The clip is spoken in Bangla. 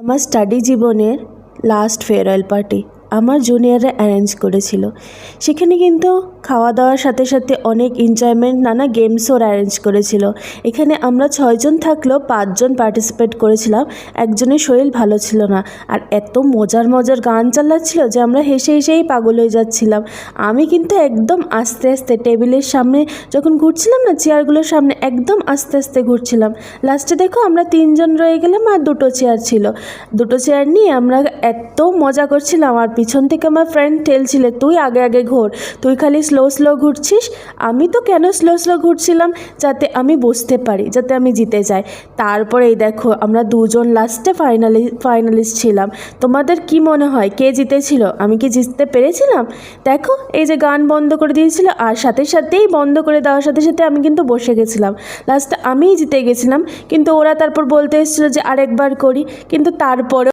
আমার স্টাডি জীবনের লাস্ট ফেয়ারওয়েল পার্টি আমার জুনিয়ররা অ্যারেঞ্জ করেছিল। সেখানে কিন্তু খাওয়া দাওয়ার সাথে সাথে অনেক এনজয়মেন্ট, নানা গেমসও অ্যারেঞ্জ করেছিল। এখানে আমরা 6জন থাকলেও 5জন পার্টিসিপেট করেছিলাম। একজনের শরীর ভালো ছিল না, আর এত মজার মজার গান চালাচ্ছিল যে আমরা হেসে হেসেই পাগল হয়ে যাচ্ছিলাম। আমি কিন্তু একদম আস্তে আস্তে টেবিলের সামনে যখন ঘুরছিলাম না, চেয়ারগুলোর সামনে একদম আস্তে আস্তে ঘুরছিলাম। লাস্টে দেখো আমরা 3জন রয়ে গেলাম আর 2টো চেয়ার ছিল। 2টো চেয়ার নিয়ে আমরা এত মজা করছিলাম, আর পিছন থেকে আমার ফ্রেন্ড ঠেলছিল, তুই আগে আগে ঘোর, তুই খালি স্লো স্লো ঘুরছিস। আমি তো কেন স্লো স্লো ঘুরছিলাম, যাতে আমি বসতে পারি, যাতে আমি জিতে যাই। তারপরে এই দেখো আমরা 2জন লাস্টে ফাইনালিস্ট ছিলাম। তোমাদের কি মনে হয় কে জিতেছিল? আমি কি জিততে পেরেছিলাম? দেখো এই যে গান বন্ধ করে দিয়েছিল, আর সাথে সাথেই বন্ধ করে দেওয়ার সাথে সাথে আমি কিন্তু বসে গেছিলাম। লাস্টে আমিই জিতে গেছিলাম, কিন্তু ওরা তারপর বলতে এসেছিলো যে আরেকবার করি, কিন্তু তারপরে